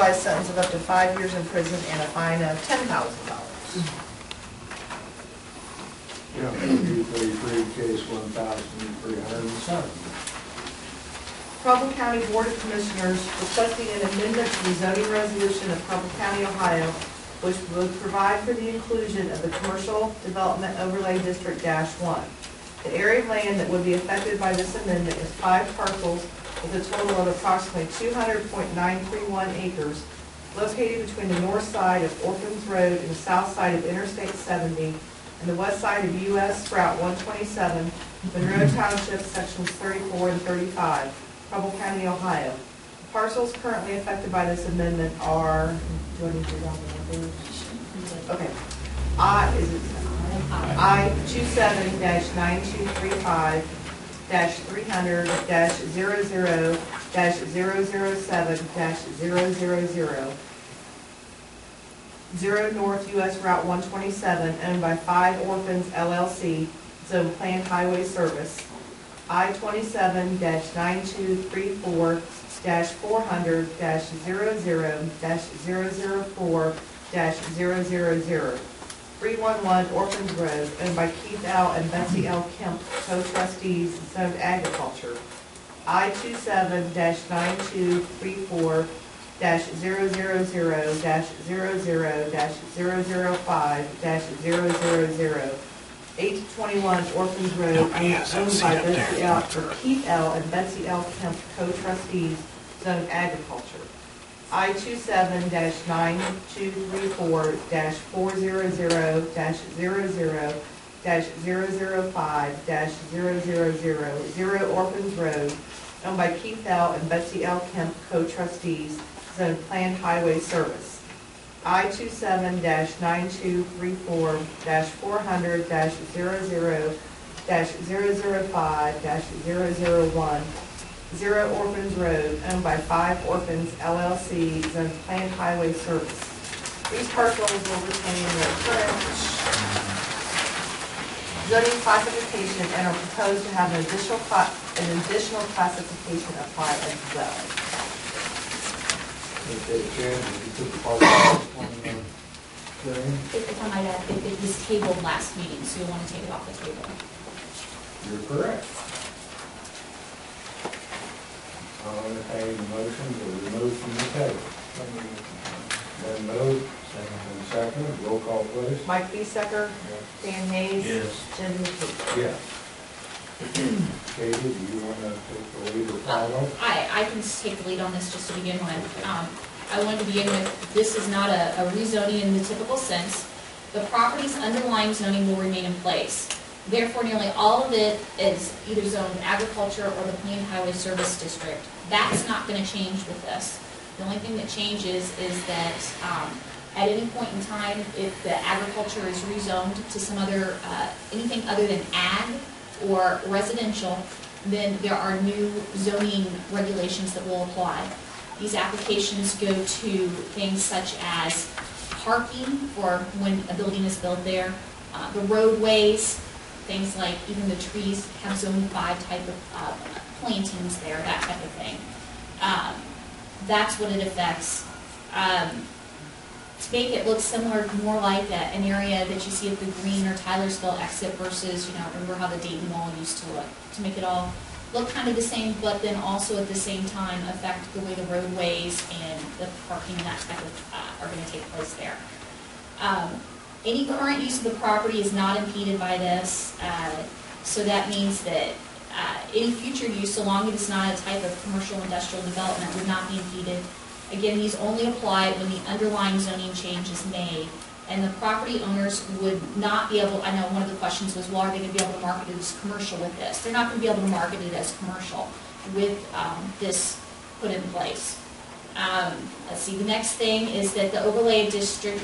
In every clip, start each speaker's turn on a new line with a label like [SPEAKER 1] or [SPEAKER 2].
[SPEAKER 1] revised sentence of up to 5 years in prison and a fine of $10,000.
[SPEAKER 2] Yeah, 233, case 1,307.
[SPEAKER 1] Preble County Board of Commissioners requesting an amendment to the zoning resolution of Preble County, Ohio, which would provide for the inclusion of the Commercial Development Overlay District -1. The area of land that would be affected by this amendment is 5 parcels with a total of approximately 200.931 acres located between the north side of Orphans Road and the south side of Interstate 70 and the west side of US Route 127, Monroe Township, sections 34 and 35, Preble County, Ohio. The parcels currently affected by this amendment are, do I need to read the numbers? Okay. I-27-9235-300-00-007-000 0 North US Route 127, owned by 5 Orphans LLC, Zone Planned Highway Service. I-27-94-4-00-004-000. 311 Orphans Road, owned by Keith L. and Betsy L. Kemp, co-trustees, zoned agriculture. I-279-234-000-00-005-000. 821 Orphans Road, owned by Betsy L. or Keith L. and Betsy L. Kemp, co-trustees, zoned agriculture. I-279-234-000-005-000, 0 Orphans Road, owned by Keith L. and Betsy L. Kemp, co-trustees, Zone Planned Highway Service. I-279-234-400-00-005-001, 0 Orphans Road, owned by 5 Orphans LLC, Zone Planned Highway Service. These parcels will retain their current zoning classification and are proposed to have an additional classification apply as well.
[SPEAKER 2] Okay, Jan, you took the parcel on the thing.
[SPEAKER 3] If I might add, it was tabled last meeting, so you'll want to take it off the table.
[SPEAKER 2] You're correct. I'll entertain a motion to remove from the table. Then moved, second, roll call please.
[SPEAKER 1] Mike Biesecker, Dan Hayes.
[SPEAKER 4] Yes.
[SPEAKER 1] Jim McKee.
[SPEAKER 2] Yes. Katie, do you want to take the lead or follow?
[SPEAKER 3] I can take the lead on this just to begin with. I wanted to begin with, this is not a rezoning in the typical sense. The property's underlying zoning will remain in place. Therefore, nearly all of it is either zoned agriculture or the Planned Highway Service District. That's not going to change with this. The only thing that changes is that at any point in time, if the agriculture is rezoned to some other, anything other than ag or residential, then there are new zoning regulations that will apply. These applications go to things such as parking for when a building is built there, the roadways, things like even the trees have zone 5 type of plantings there, that type of thing. That's what it affects. To make it look similar, more like an area that you see at the Green or Tylersville exit versus, remember how the Dayton Mall used to look. To make it all look kind of the same, but then also at the same time affect the way the roadways and the parking and that type of are going to take place there. Any current use of the property is not impeded by this, so that means that any future use, so long as it's not a type of commercial industrial development, would not be impeded. Again, these only apply when the underlying zoning change is made, and the property owners would not be able, I know one of the questions was, well, are they going to be able to market it as commercial with this? They're not going to be able to market it as commercial with this put in place. Let's see, the next thing is that the overlay district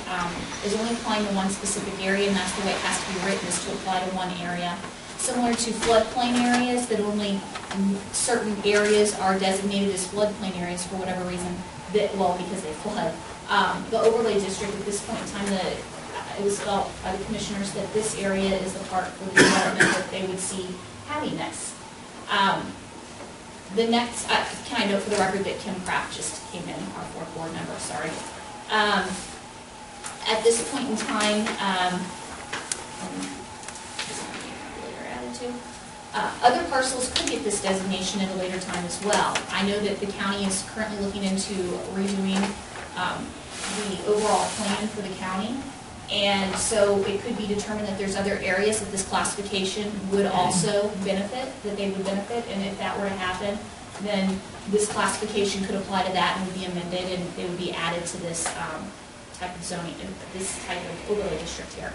[SPEAKER 3] is only applying to one specific area, and that's the way it has to be written, is to apply to one area. Similar to floodplain areas, that only certain areas are designated as floodplain areas for whatever reason, because they flood. The overlay district at this point in time, it was felt by the commissioners that this area is the part for the development that they would see having this. The next, can I note for the record that Kim Kraft just came in, our fourth board member, sorry. At this point in time, other parcels could get this designation at a later time as well. I know that the county is currently looking into redoing the overall plan for the county. And so it could be determined that there's other areas that this classification would also benefit, that they would benefit. And if that were to happen, then this classification could apply to that and would be amended, and they would be added to this type of zoning, this type of overlay district here.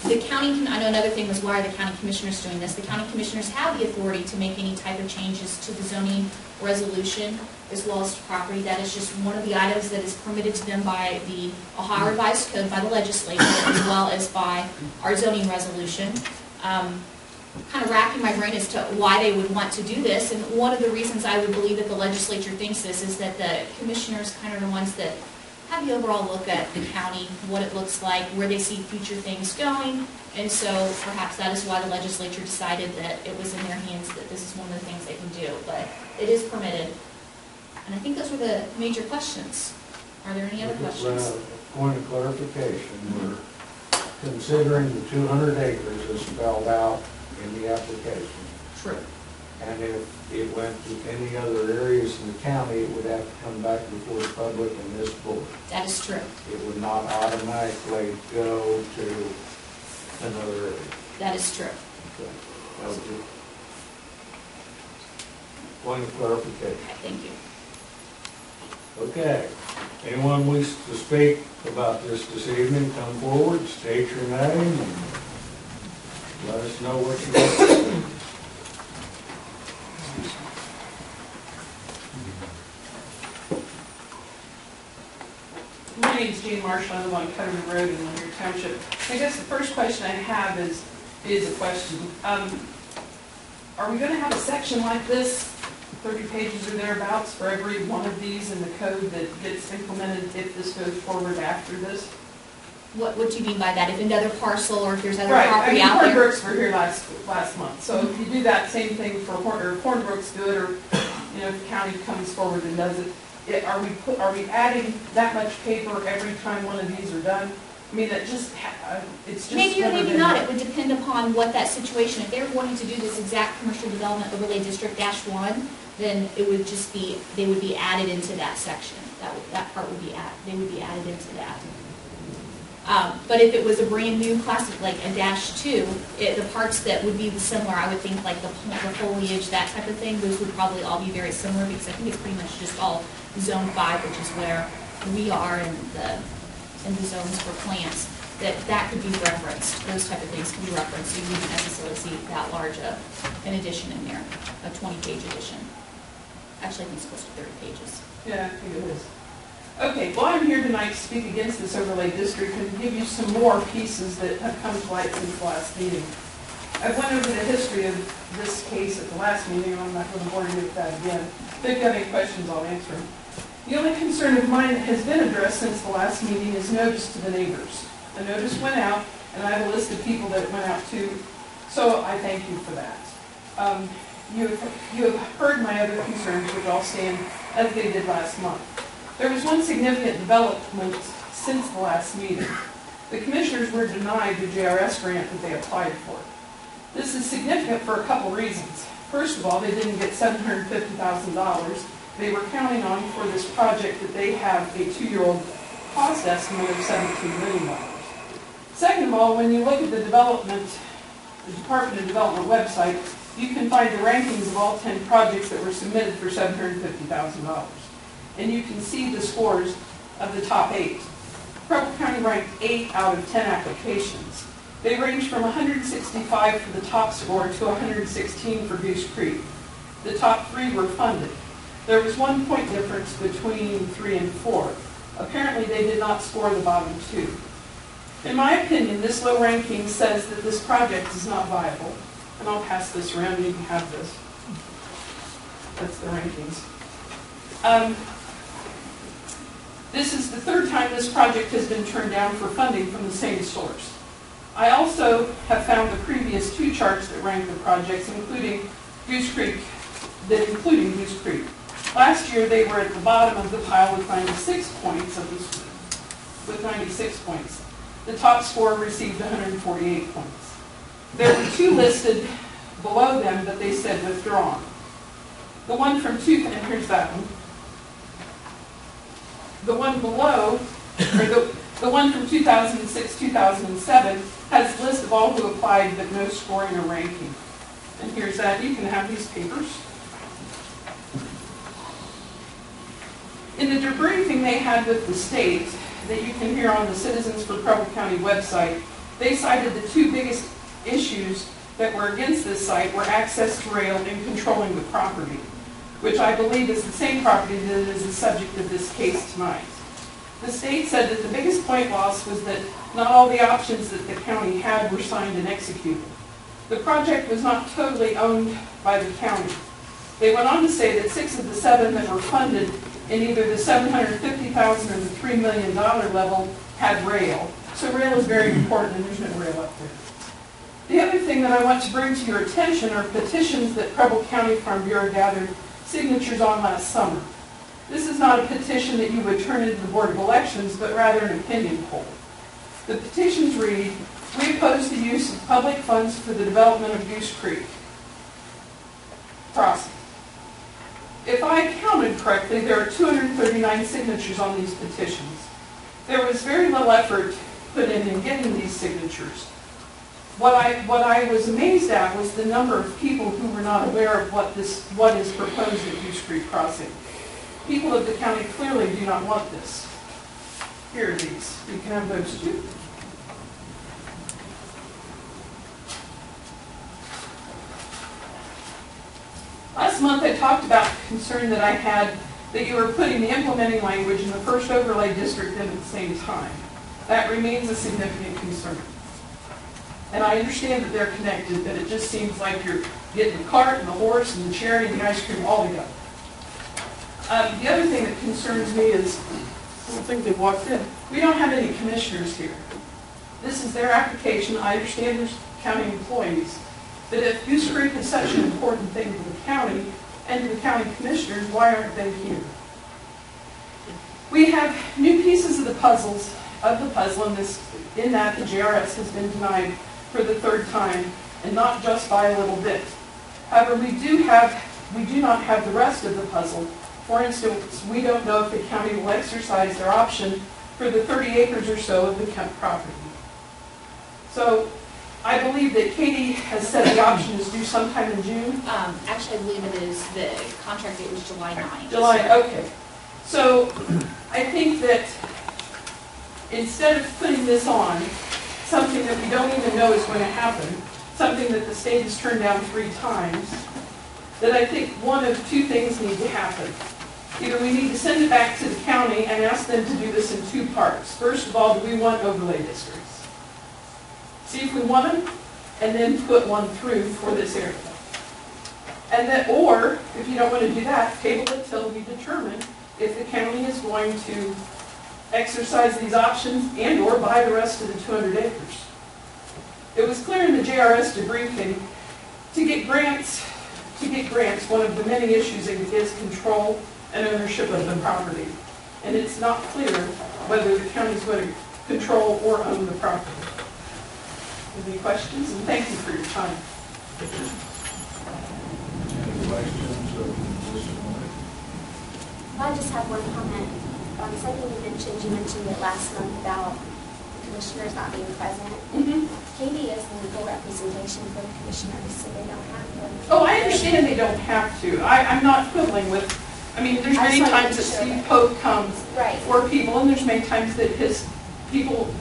[SPEAKER 3] The county, I know another thing was why are the county commissioners doing this. The county commissioners have the authority to make any type of changes to the zoning resolution as well as to property. That is just one of the items that is permitted to them by the Ohio Revised Code, by the legislature, as well as by our zoning resolution. Kind of racking my brain as to why they would want to do this, and one of the reasons I would believe that the legislature thinks this is that the commissioners kind of are the ones that have the overall look at the county, what it looks like, where they see future things going, and so perhaps that is why the legislature decided that it was in their hands, that this is one of the things they can do, but it is permitted. And I think those were the major questions. Are there any other questions?
[SPEAKER 2] Point of clarification, we're considering the 200 acres as spelled out in the application.
[SPEAKER 3] True.
[SPEAKER 2] And if it went to any other areas in the county, it would have to come back before the public and this board.
[SPEAKER 3] That is true.
[SPEAKER 2] It would not automatically go to another area.
[SPEAKER 3] That is true.
[SPEAKER 2] Okay. That was it. Point of clarification.
[SPEAKER 3] Okay, thank you.
[SPEAKER 2] Okay. Anyone wish to speak about this evening, come forward, state your name, and let us know what you want to say.
[SPEAKER 4] My name is Jean Marshall. I live on Cutterman Road in Lanier Township. I guess the first question I have is a question. Are we going to have a section like this, 30 pages or thereabouts, for every one of these in the code that gets implemented if this goes forward after this?
[SPEAKER 3] What do you mean by that? If another parcel or if there's other
[SPEAKER 4] Right.
[SPEAKER 3] property out there?
[SPEAKER 4] Hornbrooks were here last month. So if you do that same thing for Hornbrooks do it, or if the county comes forward and does it, are we adding that much paper every time one of these are done? I mean, that just it's just
[SPEAKER 3] Maybe or
[SPEAKER 4] never
[SPEAKER 3] maybe
[SPEAKER 4] been
[SPEAKER 3] not.
[SPEAKER 4] done.
[SPEAKER 3] It would depend upon what that situation. If they're wanting to do this exact commercial development overlay district -1, then it would just be, they would be added into that section. That part would be they would be added into that. But if it was a brand new class, like a -2, the parts that would be similar, I would think like the foliage, that type of thing, those would probably all be very similar, because I think it's pretty much just all zone 5, which is where we are in the zones for plants, that could be referenced. Those type of things can be referenced. You wouldn't necessarily see that large an addition in there, a 20-page addition. Actually, I think it's close to 30 pages.
[SPEAKER 4] Yeah, I think it is. Okay, well, I'm here tonight to speak against this overlay district and give you some more pieces that have come to light since the last meeting. I went over the history of this case at the last meeting, and I'm not going to bore you with that again. If you have any questions, I'll answer them. The only concern of mine that has been addressed since the last meeting is notice to the neighbors. The notice went out, and I have a list of people that it went out to, so I thank you for that. You have heard my other concerns, which I'll stand as they did last month. There was one significant development since the last meeting. The commissioners were denied the JRS grant that they applied for. This is significant for a couple reasons. First of all, they didn't get $750,000. They were counting on for this project that they have a 2-year-old cost estimate of $17 million. Second of all, when you look at the Department of Development website, you can find the rankings of all 10 projects that were submitted for $750,000. And you can see the scores of the top 8. Preble County ranked 8 out of 10 applications. They range from 165 for the top score to 116 for Goose Creek. The top 3 were funded. There was 1 point difference between 3 and 4. Apparently they did not score the bottom 2. In my opinion, this low ranking says that this project is not viable. And I'll pass this around and you can have this. That's the rankings. This is the 3rd time this project has been turned down for funding from the same source. I also have found the previous 2 charts that rank the projects, including Goose Creek, that including Goose Creek. Last year, they were at the bottom of the pile with 96 points of this, with 96 points. The top scorer received 148 points. There were 2 listed below them that they said withdrawn. The one from and here's that one. The one below, or the one from 2006, 2007, has a list of all who applied but no scoring or ranking. And here's that. You can have these papers. In the debriefing they had with the state that you can hear on the Citizens for Preble County website, they cited the 2 biggest issues that were against this site were access to rail and controlling the property, which I believe is the same property that is the subject of this case tonight. The state said that the biggest point loss was that not all the options that the county had were signed and executed. The project was not totally owned by the county. They went on to say that 6 of the 7 that were funded in either the $750,000 or the $3 million level had rail. So rail is very important, and there's no rail up there. The other thing that I want to bring to your attention are petitions that Preble County Farm Bureau gathered signatures on last summer. This is not a petition that you would turn into the Board of Elections, but rather an opinion poll. The petitions read, "We oppose the use of public funds for the development of Goose Creek crossing." If I counted correctly, there are 239 signatures on these petitions. There was very little effort put in getting these signatures. What I was amazed at was the number of people who were not aware of what is proposed at Goose Creek Crossing. People of the county clearly do not want this. Here are these. You can have those too. Last month I talked about the concern that I had that you were putting the implementing language in the first overlay district in at the same time. That remains a significant concern. And I understand that they're connected, but it just seems like you're getting the cart and the horse and the cherry and the ice cream all together. The other thing that concerns me is, I don't think they've walked in, we don't have any commissioners here. This is their application. I understand there's county employees. But if Goose Creek is such an important thing to the county and to the county commissioners, why aren't they here? We have new pieces of the puzzle in that the JRS has been denied for the 3rd time, and not just by a little bit. However, we do not have the rest of the puzzle. For instance, we don't know if the county will exercise their option for the 30 acres or so of the Kemp property. So I believe that Katie has said the option is due sometime in June.
[SPEAKER 3] Actually, I believe it is, the contract date was July 9th.
[SPEAKER 4] July, okay. So I think that instead of putting this on, something that we don't even know is going to happen, something that the state has turned down 3 times, that I think one of 2 things need to happen. Either we need to send it back to the county and ask them to do this in 2 parts. First of all, do we want overlay districts? See if we want them, and then put one through for this area. And then, or, if you don't want to do that, table it till we determine if the county is going to exercise these options and or buy the rest of the 200 acres. It was clear in the JRS debriefing to get grants, one of the many issues is control and ownership of the property. And it's not clear whether the county is going to control or own the property. Any questions? And thank you for your time.
[SPEAKER 2] Any questions of this morning?
[SPEAKER 5] I just have one comment. Something you mentioned it last month about the commissioners not being present. Katie is the legal representation for the commissioners, so they don't have to.
[SPEAKER 4] Oh, I understand they don't have to. I'm not quibbling with, I mean, there's many times that Steve Pope comes for people, and there's many times that his people,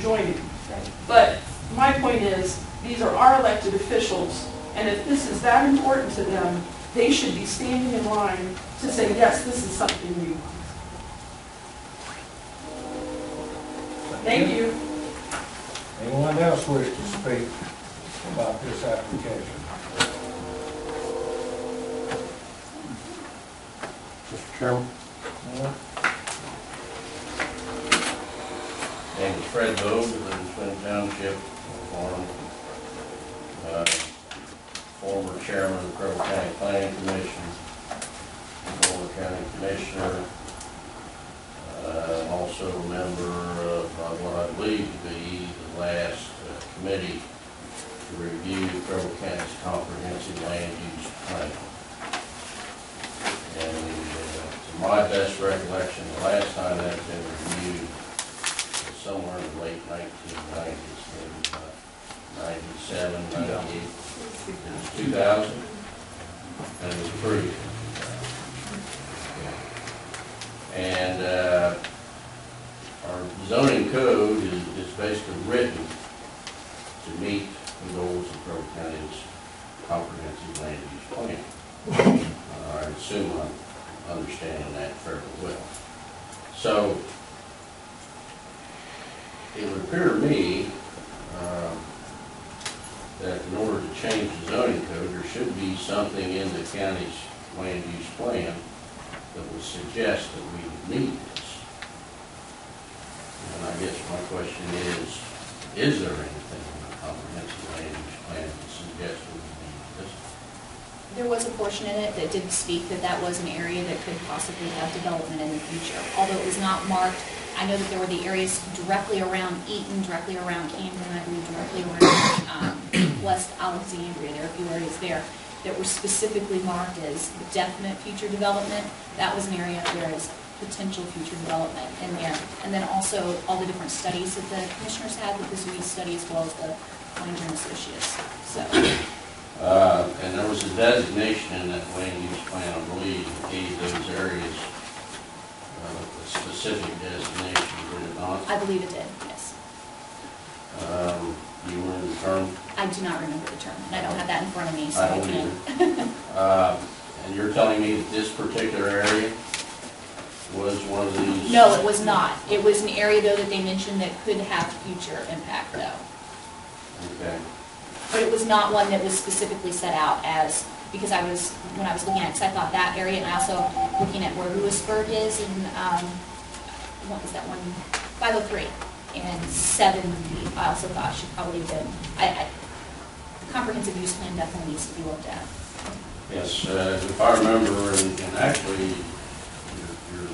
[SPEAKER 4] join him.
[SPEAKER 5] Right.
[SPEAKER 4] But my point is, these are our elected officials, and if this is that important to them, they should be standing in line to say, yes, this is something we want. Thank you.
[SPEAKER 2] Anyone else wish to speak about this application?
[SPEAKER 6] Mr. Chairman. Name is Preble, live in Swing Township, farm. former chairman of the Preble County Planning Commission, former county commissioner, also a member of what I believe to be the last committee to review Preble County's comprehensive land use plan. And to my best recollection, the last time that's been reviewed was somewhere in the late 1990s, maybe about 97, 98, 2000, and it was approved. And our zoning code is basically written to meet the goals of Preble County's comprehensive land use plan. I assume I'm understanding that fairly well. So it would appear to me that in order to change the zoning code, there should be something in the county's land use plan that would suggest that we need this. And I guess my question is there anything in the comprehensive land use plan that suggests we need this?
[SPEAKER 3] There was a portion in it that did speak that was an area that could possibly have development in the future. Although it was not marked, I know that there were the areas directly around Eaton, directly around Camden, I believe directly around West Alexandria. There are a few areas there that were specifically marked as definite future development. That was an area where there is potential future development in there. And then also all the different studies that the commissioners had, with the Zoe study as well as the Langer and Associates. So.
[SPEAKER 6] And there was a designation in that land use plan, I believe, that gave those areas a specific designation, did it not?
[SPEAKER 3] I believe it did, yes.
[SPEAKER 6] You remember the term?
[SPEAKER 3] I do not remember the term, and I don't have that in front of me, so
[SPEAKER 6] I
[SPEAKER 3] I
[SPEAKER 6] don't
[SPEAKER 3] can't.
[SPEAKER 6] either. And you're telling me that this particular area was one of these?
[SPEAKER 3] No, it was not. It was an area, though, that they mentioned that could have future impact, though.
[SPEAKER 6] Okay.
[SPEAKER 3] But it was not one that was specifically set out as, because when I was looking at it, because I thought that area, and I also looking at where Lewisburg is, and what was that one? 503 and 70, I also thought should probably have been, comprehensive use plan definitely needs to be looked at.
[SPEAKER 6] Yes, if I remember, and actually, you're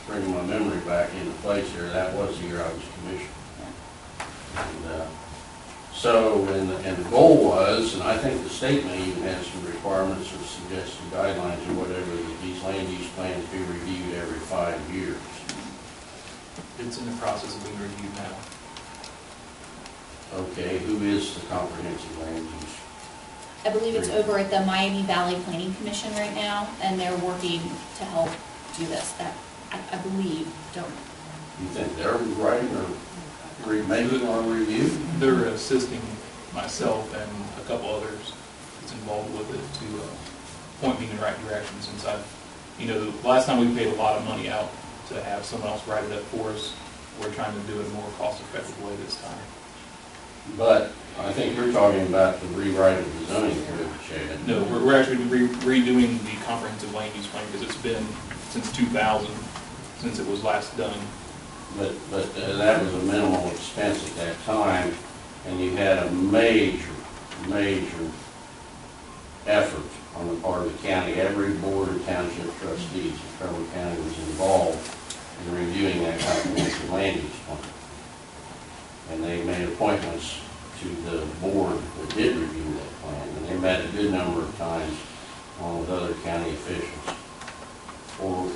[SPEAKER 6] bringing my memory back into place here, that was the year I was commissioner. And and the goal was, and I think the state may even have some requirements or suggested guidelines or whatever, that these land use plans be reviewed every 5 years.
[SPEAKER 7] It's in the process of being reviewed now.
[SPEAKER 6] Okay, who is the comprehensive land use?
[SPEAKER 3] I believe it's over at the Miami Valley Planning Commission right now, and they're working to help do this. That I believe, don't.
[SPEAKER 6] You think they're writing or making our review?
[SPEAKER 7] They're assisting myself and a couple others that's involved with it to point me in the right direction, since the last time we paid a lot of money out to have someone else write it up for us. We're trying to do it a more cost-effective way this time.
[SPEAKER 6] But I think you're talking about the rewrite of the zoning code, Chad.
[SPEAKER 7] No, we're actually redoing the comprehensive land use plan, because it's been since 2000 since it was last done.
[SPEAKER 6] But that was a minimal expense at that time, and you had a major effort on the part of the county. Every board of township trustees in Preble County was involved in reviewing that comprehensive land use plan. And they made appointments to the board that did review that plan, and they met a good number of times along with other county officials for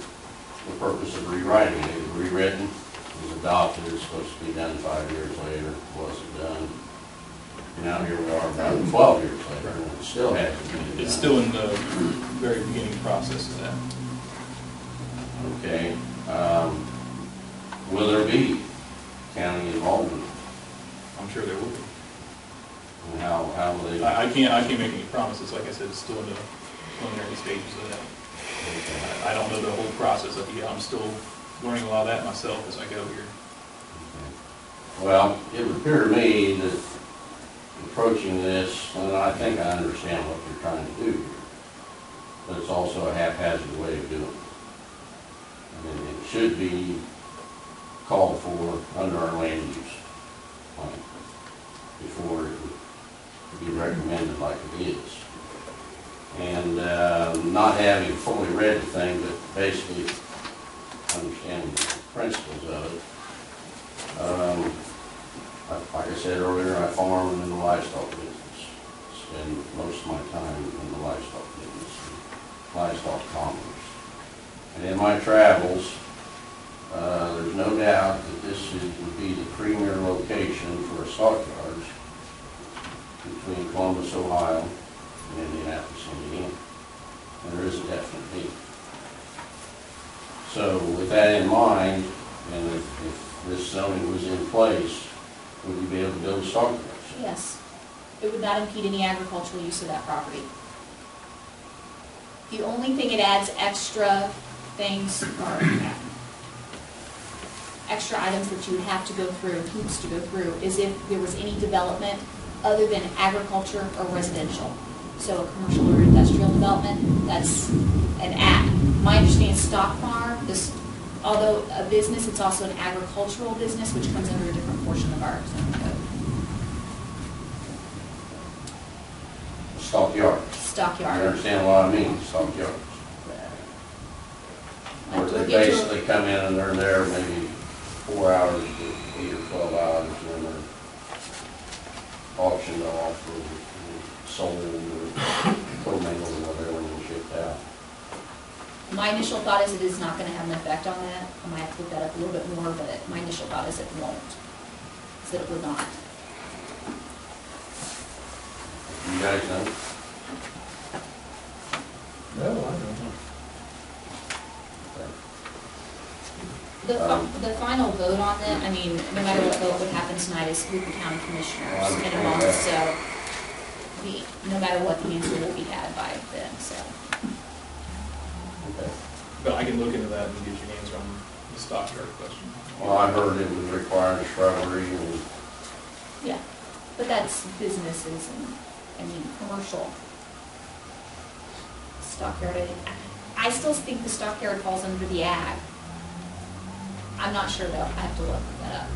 [SPEAKER 6] the purpose of rewriting it. It was rewritten, it was adopted, it was supposed to be done 5 years later, it wasn't done. Now here we are about 12 years later, and it still hasn't been done.
[SPEAKER 7] It's still in the very beginning process of that.
[SPEAKER 6] Okay. Will there be county involvement?
[SPEAKER 7] I'm sure there will be.
[SPEAKER 6] And how will they?
[SPEAKER 7] I can't make any promises. Like I said, it's still in the preliminary stages of that.
[SPEAKER 6] Okay.
[SPEAKER 7] I don't know the whole process of it yet. I'm still learning a lot of that myself as I go here.
[SPEAKER 6] Okay. Well, it would appear to me that approaching this, and I think I understand what you're trying to do here, but it's also a haphazard way of doing it. I mean, it should be called for under our land use plan before it would to be recommended like it is. And not having fully read the thing, but basically understanding the principles of it. Like I said earlier, I farm in the livestock business. Spend most of my time in the livestock business, livestock commerce. And in my travels, there's no doubt that this would be the premier location for a stockyards between Columbus, Ohio, and Indianapolis, Indiana. And there is a definite need. So with that in mind, and if this zoning was in place, would you be able to build stockyards?
[SPEAKER 3] Yes. It would not impede any agricultural use of that property. The only thing it adds extra things or extra items that you would have to go through, hoops to go through, is if there was any development other than agriculture or residential. So a commercial or industrial development, that's an ag. My understanding is stock farm, although a business, it's also an agricultural business, which comes under a different portion of our zoning code.
[SPEAKER 6] Stockyard. You
[SPEAKER 3] Stockyard.
[SPEAKER 6] understand what I mean, stockyards? Where they basically come in and they're there maybe 4 hours, 8 or 12 hours, and then they're auctioned off or sold or commingled or whatever and shipped out.
[SPEAKER 3] My initial thought is it is not going to have an effect on that. I might have to look that up a little bit more, but my initial thought is it won't. Is that it would not.
[SPEAKER 6] You guys know?
[SPEAKER 2] No, I don't know.
[SPEAKER 3] The final vote on that, I mean, no matter what vote would happen tonight is with the county commissioners in a moment, so no matter what, the answer will be had by then, so.
[SPEAKER 6] Okay.
[SPEAKER 7] But I can look into that and get your answer on the stockyard question.
[SPEAKER 6] Well, I heard it would require shrubbery and
[SPEAKER 3] Yeah, but that's businesses and, I mean, commercial stockyard. I still think the stockyard falls under the ag. I'm not sure though, I have to look that up.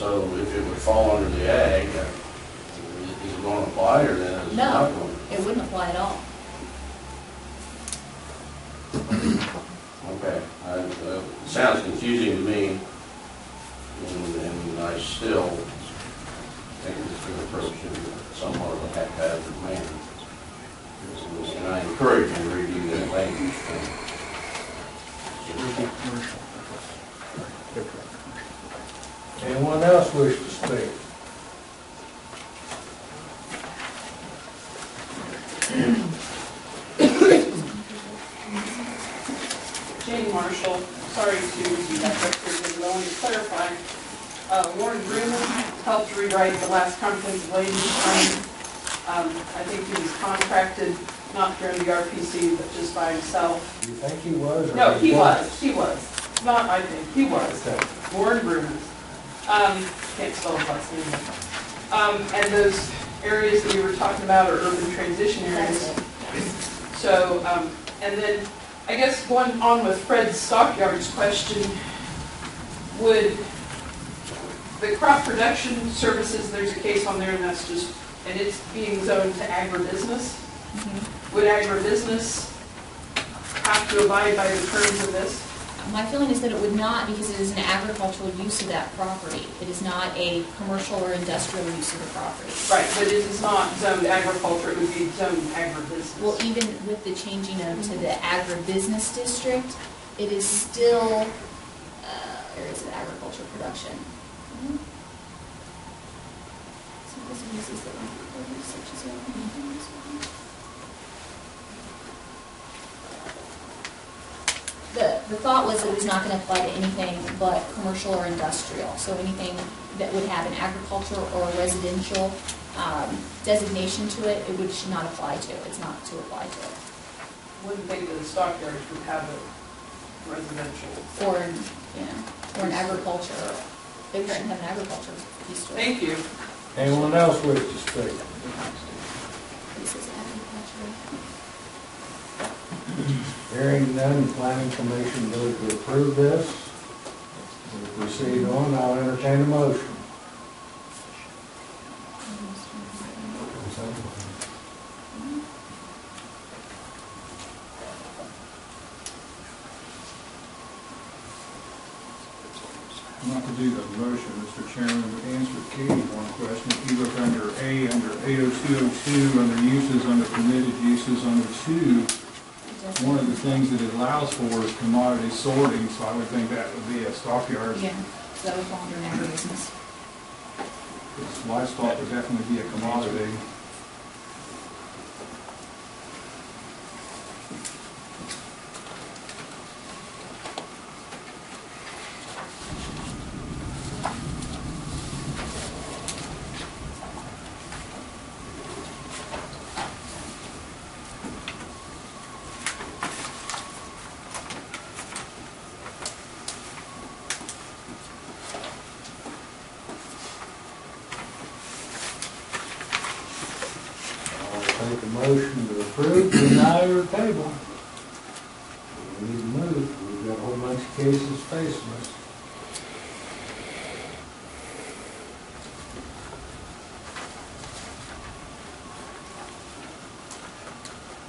[SPEAKER 6] so if it would fall under the ag, is it going to apply or then is it not
[SPEAKER 3] No,
[SPEAKER 6] going to?
[SPEAKER 3] it wouldn't apply at all.
[SPEAKER 6] Okay, it sounds confusing to me, and I still think it's going to approach it in somewhat of a haphazard manner. And I encourage you to review that language.
[SPEAKER 2] Anyone else wish to speak?
[SPEAKER 4] Jane Marshall, sorry to be back up here, but I want to clarify. Warren Bruman helped rewrite the last comprehensive land use plan. I think he was contracted, not through the RPC, but just by himself.
[SPEAKER 2] Do you think he was? Or
[SPEAKER 4] No, he was. Not I think, he was.
[SPEAKER 2] Okay.
[SPEAKER 4] Warren Bruman. Can't spell his last name. And those areas that we were talking about are urban transition areas. So, and then, I guess going on with Fred's stockyards question, would the crop production services, there's a case on there and that's just, and it's being zoned to agribusiness. Would agribusiness have to abide by the terms of this?
[SPEAKER 3] My feeling is that it would not, because it is an agricultural use of that property. It is not a commercial or industrial use of the property.
[SPEAKER 4] Right, but it is not zoned agriculture, it would be zoned agribusiness.
[SPEAKER 3] Well, even with the changing of to the agribusiness district, it is still areas of agriculture production. So this uses the such as The thought was it was not going to apply to anything but commercial or industrial. So anything that would have an agricultural or residential designation to it, it should not apply to. It's not to apply to it.
[SPEAKER 4] Wouldn't think that the stockyards would have a residential.
[SPEAKER 3] Or an agriculture. They shouldn't have an agriculture piece to it.
[SPEAKER 4] Thank you.
[SPEAKER 2] Anyone else wish to speak?
[SPEAKER 3] This is agriculture.
[SPEAKER 2] Hearing none, the planning commission vote to approve this. We'll proceed on, I'll entertain a motion.
[SPEAKER 8] Not to do the motion, Mr. Chairman, but answer Katie one question. If you look under A, under 80202, under uses, under permitted uses, under 2, one of the things that it allows for is commodity sorting, so I would think that would be a stockyard.
[SPEAKER 3] Yeah, so that would fall under agribusiness.
[SPEAKER 8] Because livestock would definitely be a commodity.
[SPEAKER 2] I'll take a motion to approve, deny, or table. We need to move. We've got a whole bunch of cases facing us.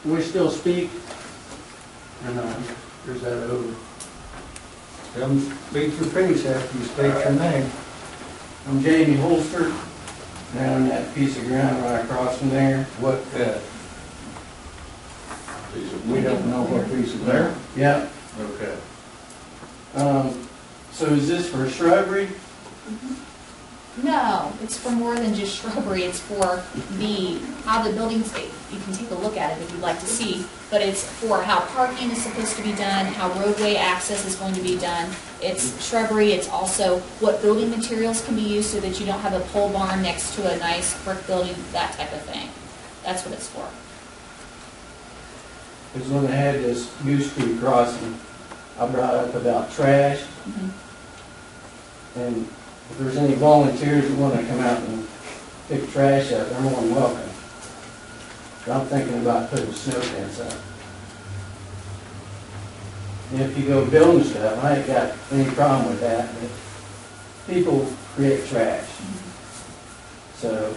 [SPEAKER 6] We still speak? Or not? Or is that over?
[SPEAKER 2] Tell them to speak your piece after you state your name.
[SPEAKER 6] I'm Jamie Holster, down that piece of ground right across from there.
[SPEAKER 2] What, we don't know what piece is there?
[SPEAKER 6] Yeah.
[SPEAKER 2] Okay.
[SPEAKER 6] So is this for shrubbery?
[SPEAKER 3] No, it's for more than just shrubbery, it's for how the buildings, you can take a look at it if you'd like to see, but it's for how parking is supposed to be done, how roadway access is going to be done. It's shrubbery, it's also what building materials can be used so that you don't have a pole barn next to a nice brick building, that type of thing. That's what it's for.
[SPEAKER 6] Because when they had this Goose Creek crossing, I brought up about trash, and if there's any volunteers that want to come out and pick trash up, they're more than welcome. But I'm thinking about putting snow fence up. And if you go building stuff, I ain't got any problem with that, but people create trash. So,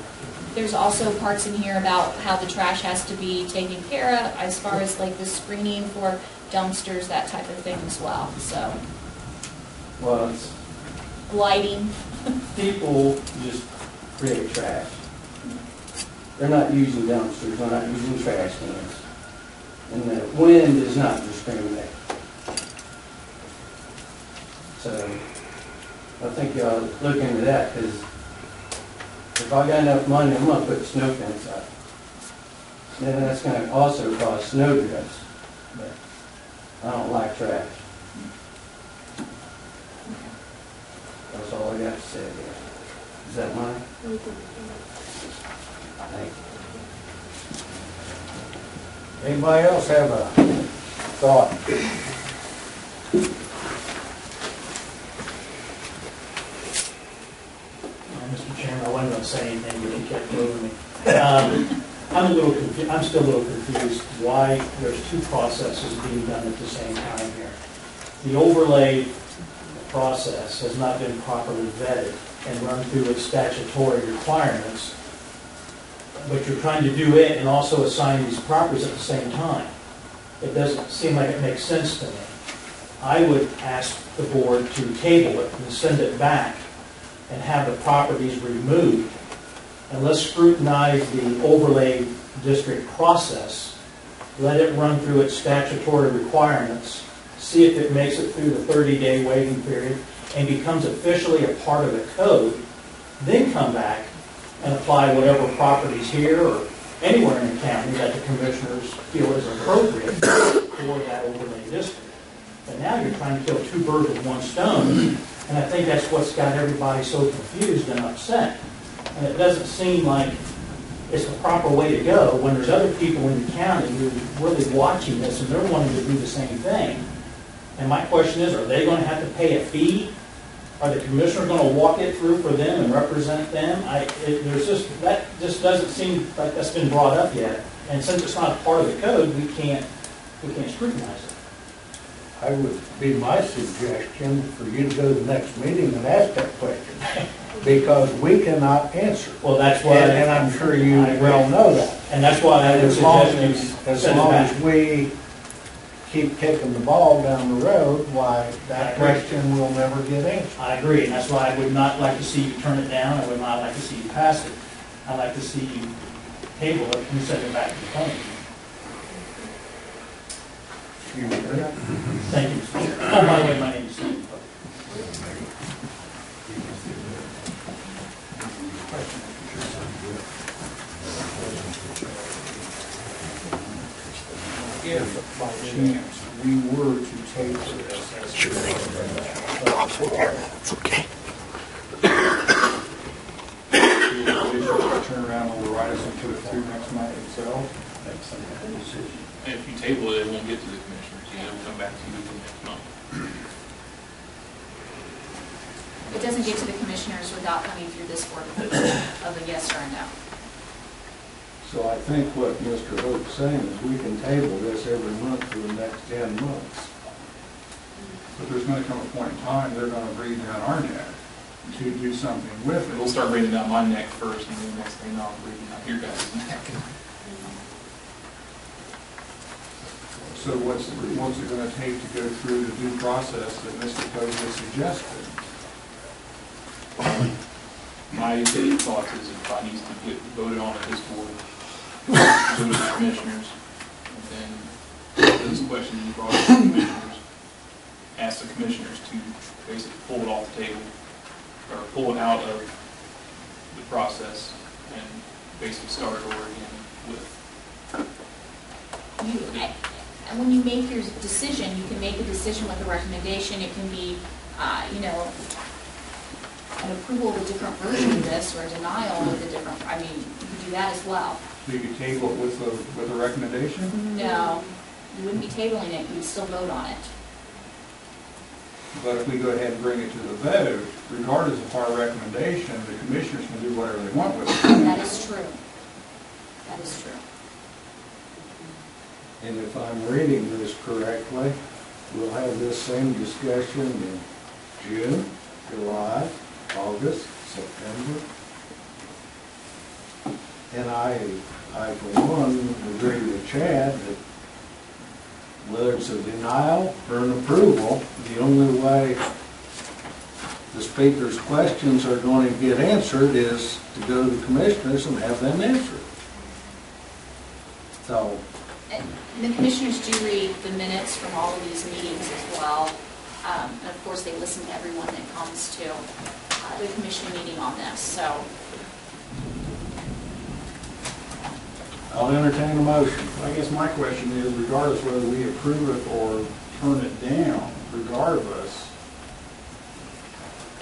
[SPEAKER 3] There's also parts in here about how the trash has to be taken care of, as far as like the screening for dumpsters, that type of thing as well, so.
[SPEAKER 6] well, it's,
[SPEAKER 3] Lighting.
[SPEAKER 6] people just create trash. They're not using dumpsters, they're not using trash cans. And the wind does not discriminate. So, I think you ought to look into that, because if I got enough money, I'm gonna put snow fence up. Then that's gonna also cost snow drifts, but I don't like trash. That's all I got to say there. Is that mine? Thank you.
[SPEAKER 2] Anybody else have a thought?
[SPEAKER 9] Mr. Chairman, I wasn't going to say anything, but he kept moving me. I'm still a little confused why there's two processes being done at the same time here. The overlay process has not been properly vetted and run through its statutory requirements, but you're trying to do it and also assign these properties at the same time. It doesn't seem like it makes sense to me. I would ask the board to table it and send it back and have the properties removed, and let's scrutinize the overlay district process, let it run through its statutory requirements, see if it makes it through the 30-day waiting period and becomes officially a part of the code, then come back and apply whatever properties here or anywhere in the county that the commissioners feel is appropriate for that overlay district. But now you're trying to kill two birds with one stone, and I think that's what's got everybody so confused and upset. And it doesn't seem like it's the proper way to go when there's other people in the county who are really watching this and they're wanting to do the same thing. And my question is, are they going to have to pay a fee? Are the commissioners going to walk it through for them and represent them? That just doesn't seem like that's been brought up yet. And since it's not a part of the code, we can't scrutinize it.
[SPEAKER 2] I would be my suggestion for you to go to the next meeting and ask that question.
[SPEAKER 10] because we cannot answer.
[SPEAKER 9] Well, that's why.
[SPEAKER 10] And I'm sure you
[SPEAKER 9] I agree.
[SPEAKER 10] well know that.
[SPEAKER 9] And that's why I would
[SPEAKER 10] As long
[SPEAKER 9] suggest you
[SPEAKER 10] as,
[SPEAKER 9] send it back.
[SPEAKER 10] we keep kicking the ball down the road, why, that
[SPEAKER 9] I agree.
[SPEAKER 10] question will never get answered.
[SPEAKER 9] I agree, and that's why I would not like to see you turn it down, I would not like to see you pass it. I'd like to see you table it and send it back to the planning.
[SPEAKER 10] You agree?
[SPEAKER 9] Thank you, Mr. Chair. Oh, by the way, my name is Steve.
[SPEAKER 8] If by chance we were to table this as sure that's okay. Turn around, override us and put it through next month itself.
[SPEAKER 7] And if you table it, it won't get to the commissioners, you know, it'll come back to you next month.
[SPEAKER 3] It doesn't get to the commissioners without coming through this board of a yes or a no.
[SPEAKER 10] So I think what Mr. Hope's saying is we can table this every month for the next 10 months.
[SPEAKER 8] But there's going to come a point in time they're going to breathe down our neck to do something with
[SPEAKER 7] We'll
[SPEAKER 8] it.
[SPEAKER 7] start breathing down my neck first, and then the next thing I'll breathe down your guys' neck.
[SPEAKER 8] So what's it going to take to go through the due process that Mr. Poe has suggested?
[SPEAKER 7] My thoughts is if I need to get voted on at this board, go to the commissioners, and then those questions you brought up to the commissioners, ask the commissioners to basically pull it off the table, or pull it out of the process, and basically start over again with.
[SPEAKER 3] And when you make your decision, you can make a decision with a recommendation. It can be, you know, an approval of a different version of this, or a denial of a different, I mean, you can do that as well.
[SPEAKER 8] So you could table it with a recommendation?
[SPEAKER 3] No, you wouldn't be tabling it, you would still vote on it.
[SPEAKER 8] But if we go ahead and bring it to the vote, regardless of our recommendation, the commissioners can do whatever they want with it.
[SPEAKER 3] That is true. That is true.
[SPEAKER 10] And if I'm reading this correctly, we'll have this same discussion in June, July, August, September. And I for one, agree with Chad that whether it's a denial or an approval, the only way the speaker's questions are going to get answered is to go to the commissioners and have them answered. So,
[SPEAKER 3] And the commissioners do read the minutes from all of these meetings as well. And of course, they listen to everyone that comes to the commission meeting on this, so.
[SPEAKER 10] I'll entertain a motion.
[SPEAKER 8] I guess my question is, regardless whether we approve it or turn it down, regardless,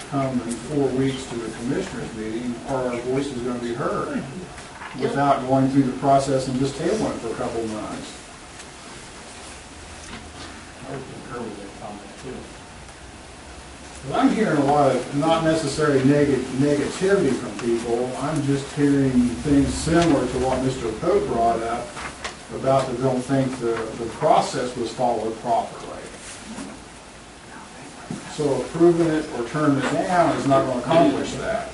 [SPEAKER 8] come in 4 weeks to the commissioners meeting, are our voices going to be heard without going through the process and just tabling it for a couple of months?
[SPEAKER 9] I would concur with that comment too.
[SPEAKER 8] Well, I'm hearing a lot of not necessarily negativity from people. I'm just hearing things similar to what Mr. Pope brought up about they don't think the process was followed properly. So approving it or turning it down is not going to accomplish that.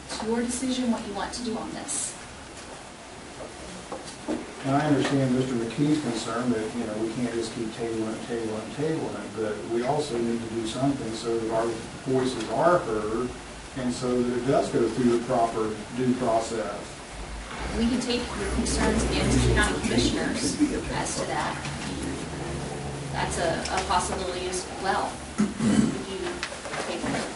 [SPEAKER 3] It's your decision what you want to do on this.
[SPEAKER 8] And I understand Mr. McKee's concern that, you know, we can't just keep tabling it, but we also need to do something so that our voices are heard and so that it does go through the proper due process.
[SPEAKER 3] We can take your concerns again to the county commissioners as to that. That's a possibility as well. If you table it.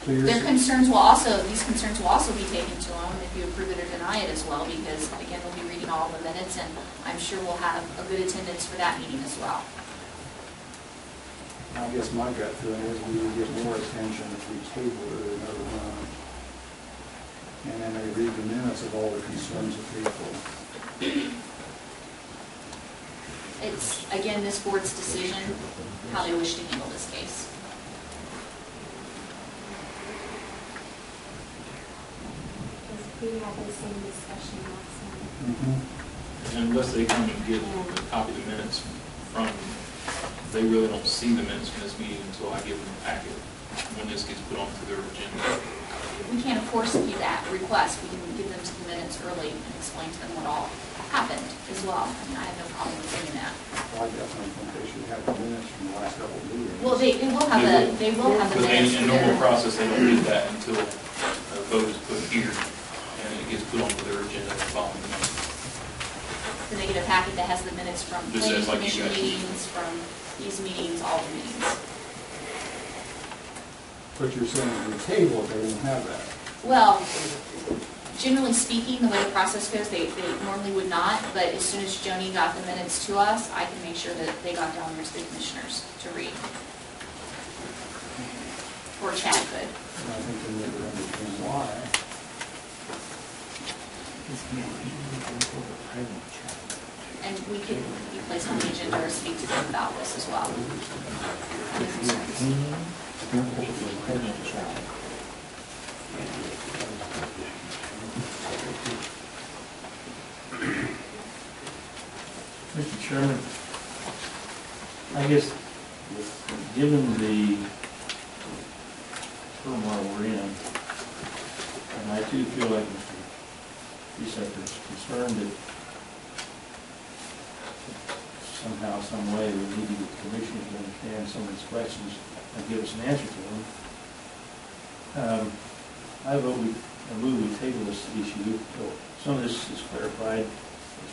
[SPEAKER 8] So you're
[SPEAKER 3] Their concerns will also, these concerns will also be taken to them if you approve it or deny it as well, because again, we'll be reading all the minutes and I'm sure we'll have a good attendance for that meeting as well.
[SPEAKER 8] I guess my gut feeling is we would get more attention if we tabled it another month. And then they read the minutes of all the concerns of people.
[SPEAKER 3] It's, again, this board's decision, how they wish to handle this case.
[SPEAKER 5] We had the same discussion last month.
[SPEAKER 7] And unless they come and get a copy of the minutes from they really don't see the minutes from this meeting until I give them a packet when this gets put onto their agenda.
[SPEAKER 3] We can't force you that request, we can give them some minutes early and explain to them what all happened as well. I mean, I have no problem with doing that.
[SPEAKER 8] I definitely think they should have the minutes from the last couple of meetings.
[SPEAKER 3] Well, they will have they will have the
[SPEAKER 7] But
[SPEAKER 3] minutes.
[SPEAKER 7] in normal process, they don't get that until a vote is put here, and it gets put onto their agenda the following month.
[SPEAKER 3] Then they get a packet that has the minutes from
[SPEAKER 7] Just
[SPEAKER 3] planning
[SPEAKER 7] says like you
[SPEAKER 3] commission
[SPEAKER 7] guys.
[SPEAKER 3] meetings, from these meetings, all the meetings.
[SPEAKER 8] But you're saying on the table, they won't have that.
[SPEAKER 3] Well, generally speaking, the way the process goes, they normally would not, but as soon as Joni got the minutes to us, I can make sure that they got down there to the commissioners to read. Or Chad could.
[SPEAKER 8] And I think they never understand why.
[SPEAKER 3] And we could be placed on the agenda or speak to them about this as well.
[SPEAKER 9] Mr. Chairman, I guess, given the turmoil we're in, and I too feel like Mr. Bisecker is concerned that somehow, some way, we need to get the commission to understand some of these questions and give us an answer to them. I move we table this issue until some of this is clarified,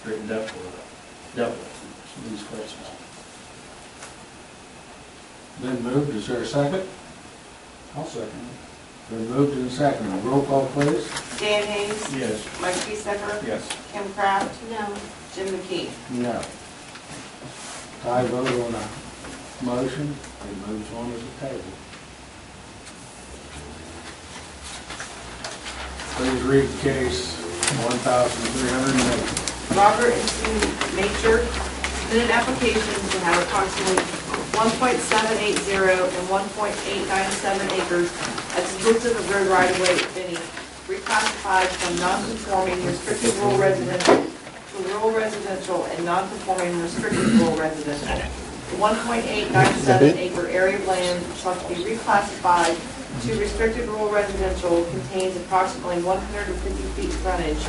[SPEAKER 9] straightened up, or dealt with some of these questions.
[SPEAKER 10] Been moved, is there a second?
[SPEAKER 8] I'll second
[SPEAKER 10] Been moved and seconded, roll call please.
[SPEAKER 1] Dan Hayes,
[SPEAKER 9] Yes.
[SPEAKER 1] Mike Bisecker,
[SPEAKER 8] it. Yes.
[SPEAKER 1] Kim Pratt,
[SPEAKER 5] No.
[SPEAKER 1] Jim McKee.
[SPEAKER 10] No. Tie vote on a motion, it moves on to the table. Please read the case 1,308.
[SPEAKER 1] Robert and Sue Major submitted applications to have approximately 1.780 and 1.897 acres exclusive of road right-of-way at Finney, reclassified from non-conforming restricted rural residential to rural residential and non-conforming restricted rural residential. The 1.897 acre area of land sought to be reclassified to restricted rural residential contains approximately 150 feet frontage,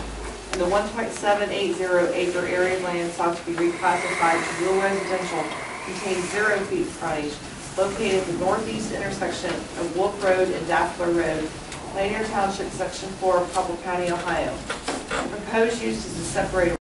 [SPEAKER 1] and the 1.780 acre area of land sought to be reclassified to rural residential contains 0 feet frontage, located at the northeast intersection of Wolf Road and Daffler Road, Lanier Township, Section 4 of Preble County, Ohio. The proposed use is to separate